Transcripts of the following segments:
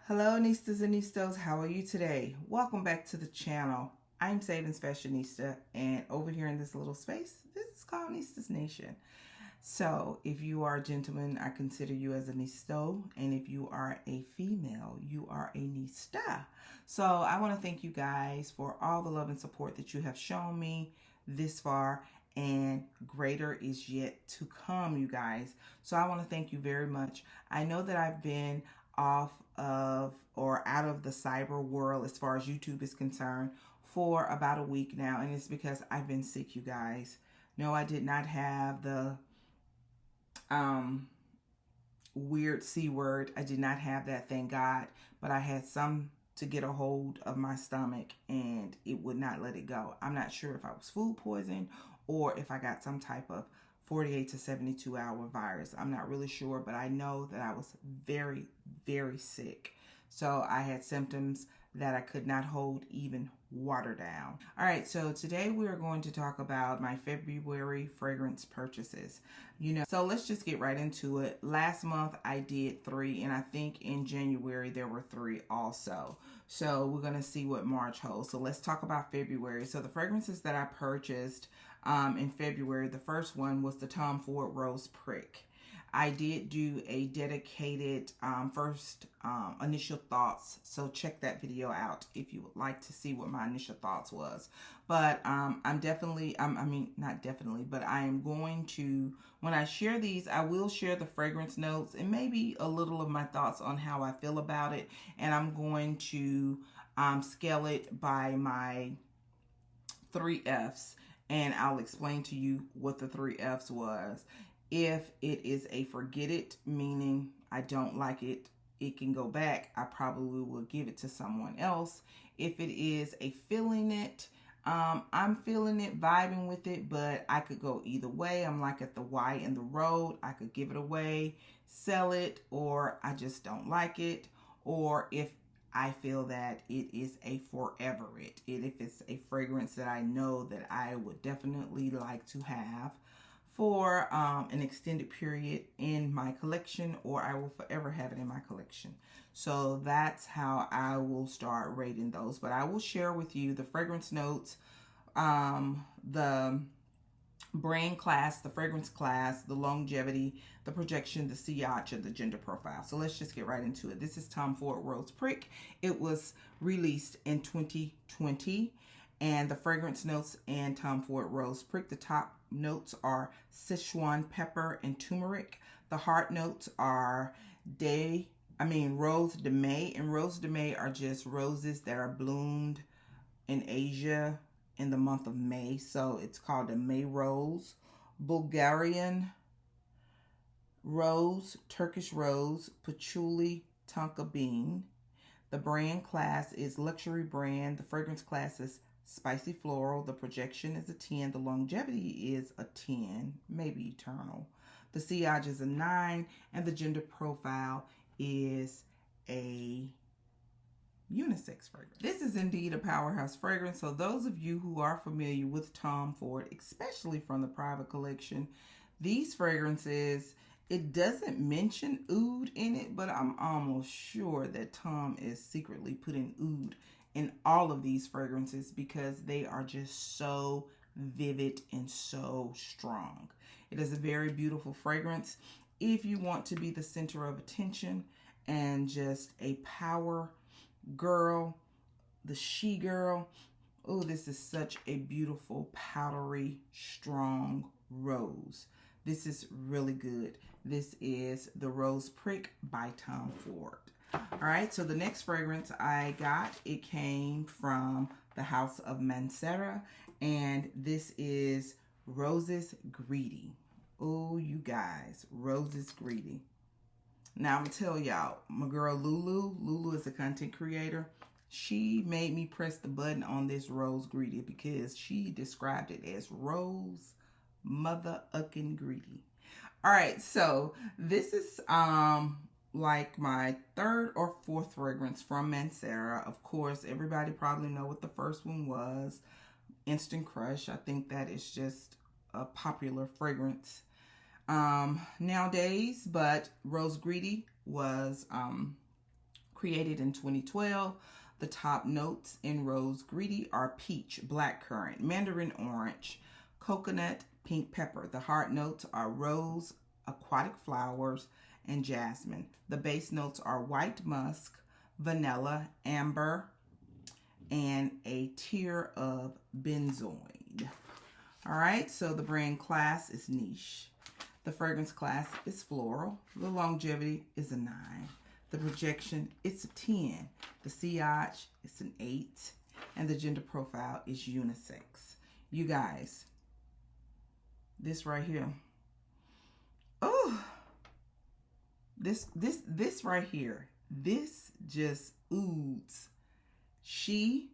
Hello, Nistas and Nistos. How are you today? Welcome back to the channel. I'm SavingsFashionista, and over here in this little space, this is called Nistas Nation. So, if you are a gentleman, I consider you as a Nisto, and if you are a female, you are a Nista. So, I want to thank you guys for all the love and support that you have shown me this far, and greater is yet to come, you guys. So, I want to thank you very much. I know that I've been off of or out of the cyber world as far as YouTube is concerned for about a week now, and it's because I've been sick, you guys. No, I did not have the weird C word. I did not have that, thank God, but I had some to get a hold of my stomach and it would not let it go. I'm not sure if I was food poisoned or if I got some type of 48 to 72 hour virus. I'm not really sure, but I know that I was very, very sick. So I had symptoms that I could not hold even water down. All right, so today we are going to talk about my February fragrance purchases. So let's just get right into it. Last month I did 3, and I think in January there were 3 also. So we're gonna see what March holds. So let's talk about February. So the fragrances that I purchased in February, the first one was the Tom Ford Rose Prick. I did do a dedicated first initial thoughts, so check that video out if you would like to see what my initial thoughts was. But I'm definitely, I mean, not definitely, but I am going to, when I share these, I will share the fragrance notes and maybe a little of my thoughts on how I feel about it. And I'm going to scale it by my 3 F's. And I'll explain to you what the 3 F's was. If it is a forget it, meaning I don't like it, it can go back, I probably will give it to someone else. If it is a feeling it, I'm feeling it, vibing with it, but I could go either way. I'm like at the Y in the road. I could give it away, sell it, or I just don't like it. Or if I feel that it is a forever it. If it's a fragrance that I know that I would definitely like to have for an extended period in my collection, or I will forever have it in my collection. So that's how I will start rating those. But I will share with you the fragrance notes, the brand class, the fragrance class, the longevity, the projection, the sillage, and the gender profile. So let's just get right into it. This is Tom Ford Rose Prick. It was released in 2020. And the fragrance notes in Tom Ford Rose Prick, the top notes are Sichuan pepper and turmeric. The heart notes are Rose de May. And Rose de May are just roses that are bloomed in Asia in the month of May. So it's called a May rose. Bulgarian rose, Turkish rose, patchouli, tonka bean. The brand class is luxury brand. The fragrance class is spicy floral. The projection is a 10. The longevity is a 10, maybe eternal. The sillage is a 9, and the gender profile is a unisex fragrance. This is indeed a powerhouse fragrance. So those of you who are familiar with Tom Ford, especially from the private collection, these fragrances, it doesn't mention oud in it, but I'm almost sure that Tom is secretly putting oud in all of these fragrances because they are just so vivid and so strong. It is a very beautiful fragrance. If you want to be the center of attention and just a power girl, the she girl, oh, this is such a beautiful, powdery, strong rose. This is really good. This is the Rose Prick by Tom Ford. All right, so the next fragrance I got, it came from the house of Mancera, and this is Roses Greedy. Oh, you guys, Roses Greedy. Now, I'm going to tell y'all, my girl Lulu is a content creator. She made me press the button on this Rose Greedy because she described it as Rose Mother-ucking Greedy. All right, so this is like my 3rd or 4th fragrance from Mancera. Of course, everybody probably know what the first one was. Instant Crush. I think that is just a popular fragrance nowadays, but Rose Greedy was Created in 2012, the top notes in Rose Greedy are peach, blackcurrant, mandarin orange, coconut, pink pepper. The hard notes are rose, aquatic flowers, and jasmine. The base notes are white musk, vanilla, amber, and a tear of benzoin. All right, so the brand class is niche. The fragrance class is floral. The longevity is a 9. The projection, it's a 10. The sillage, it's an 8. And the gender profile is unisex. You guys, this right here. Oh, this right here. This just oozes. She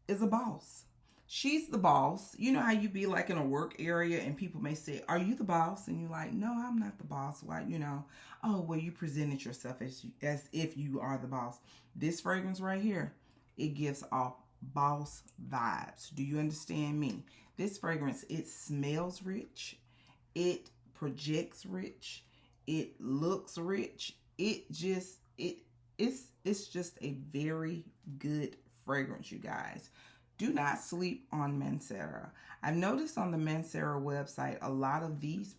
is a boss. She's the boss. You know how you be like in a work area and people may say, are you the boss? And you're like, no, I'm not the boss. Why, you know, oh, well, you presented yourself as if you are the boss. This fragrance right here, it gives off boss vibes. Do you understand me? This fragrance, it smells rich. It projects rich. It looks rich. It's just a very good fragrance, you guys. Do not sleep on Mancera. I've noticed on the Mancera website, a lot of these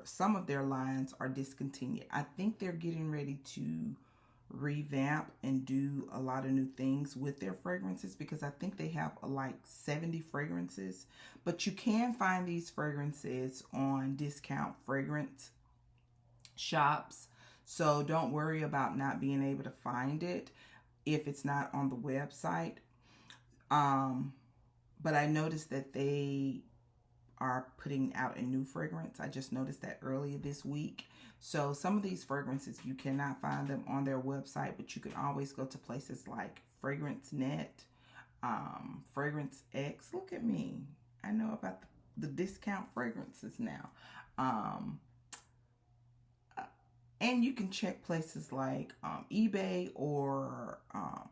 some of their lines are discontinued. I think they're getting ready to revamp and do a lot of new things with their fragrances, because I think they have like 70 fragrances. But you can find these fragrances on discount fragrance shops. So don't worry about not being able to find it if it's not on the website. But I noticed that they are putting out a new fragrance. I just noticed that earlier this week. So some of these fragrances, you cannot find them on their website, but you can always go to places like Fragrance Net, Fragrance X. Look at me. I know about the discount fragrances now. And you can check places like eBay or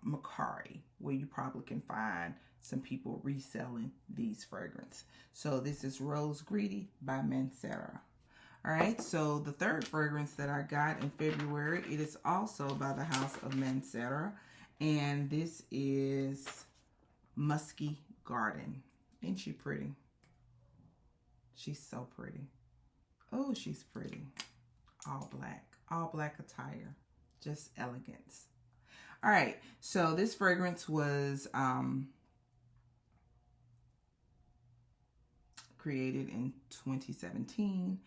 Mercari, where you probably can find some people reselling these fragrances. So this is Rose Greedy by Mancera. All right, so the third fragrance that I got in February, it is also by the house of Mancera, and this is Muskie Garden. Isn't she pretty? She's so pretty. Oh, she's pretty. All black attire, just elegance. All right, so this fragrance was created in 2017.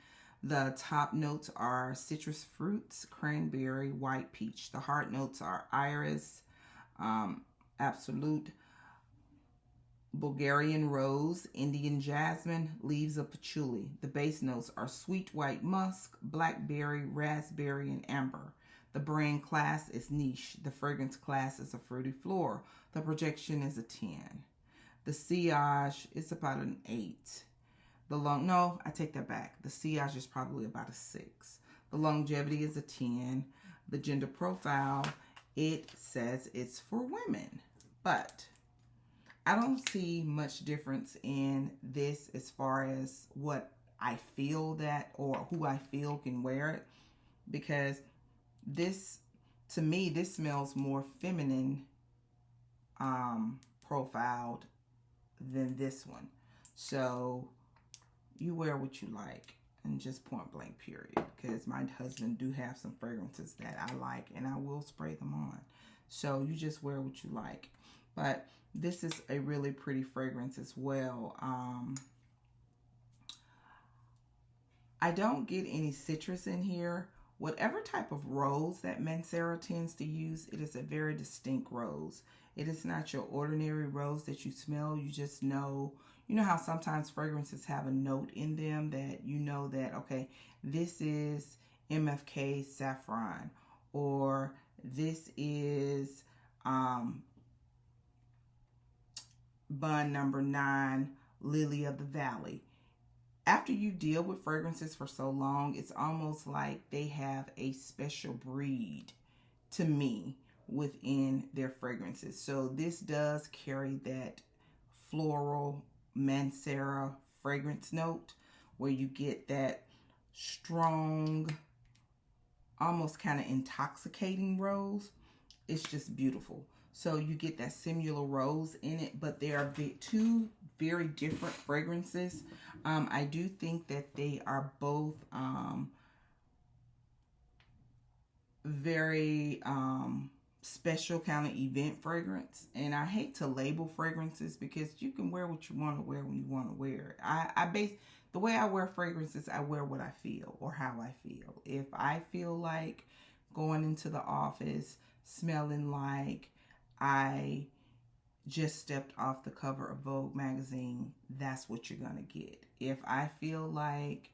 The top notes are citrus fruits, cranberry, white peach. The hard notes are iris, absolute, Bulgarian rose, Indian jasmine, leaves of patchouli. The base notes are sweet white musk, blackberry, raspberry, and amber. The brand class is niche. The fragrance class is a fruity floral. The projection is a 10. The sillage is about an 8. No, I take that back. The sillage is probably about a 6. The longevity is a 10. The gender profile, it says it's for women, but I don't see much difference in this as far as what I feel that, or who I feel can wear it, because this, to me, this smells more feminine profiled than this one. So you wear what you like, and just point blank period, because my husband do have some fragrances that I like and I will spray them on. So you just wear what you like. But this is a really pretty fragrance as well. I don't get any citrus in here. Whatever type of rose that Mancera tends to use, it is a very distinct rose. It is not your ordinary rose that you smell. You just know, you know how sometimes fragrances have a note in them that you know that, okay, this is MFK saffron, or this is Bun number 9, Lily of the Valley. After you deal with fragrances for so long, it's almost like they have a special breed, to me, within their fragrances. So this does carry that floral Mancera fragrance note, where you get that strong, almost kind of intoxicating rose. it's just beautiful. So you get that simula rose in it, but they are two very different fragrances. I do think that they are both very special kind of event fragrance. And I hate to label fragrances because you can wear what you want to wear when you want to wear it. The way I wear fragrances, I wear what I feel or how I feel. If I feel like going into the office smelling like I just stepped off the cover of Vogue magazine, that's what you're going to get. If I feel like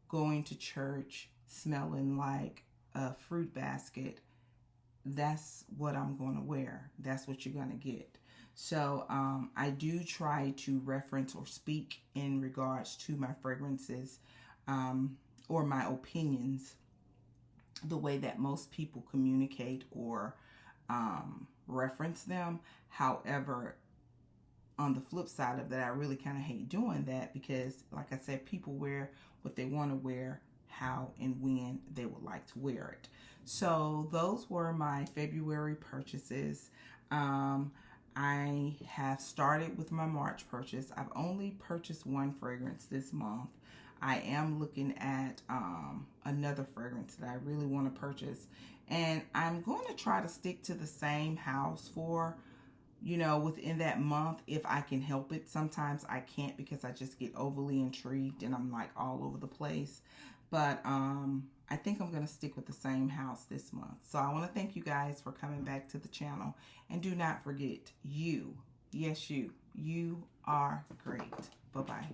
going to church smelling like a fruit basket, that's what I'm going to wear. That's what you're going to get. So I do try to reference or speak in regards to my fragrances or my opinions the way that most people communicate or reference them. However, on the flip side of that, I really kind of hate doing that because, like I said, people wear what they want to wear, how and when they would like to wear it. So those were my February purchases. I have started with my March purchase. I've only purchased one fragrance this month. I am looking at another fragrance that I really want to purchase. And I'm going to try to stick to the same house for, within that month if I can help it. Sometimes I can't because I just get overly intrigued and I'm like all over the place. But I think I'm going to stick with the same house this month. So I want to thank you guys for coming back to the channel. And do not forget, you, yes, you are great. Bye-bye.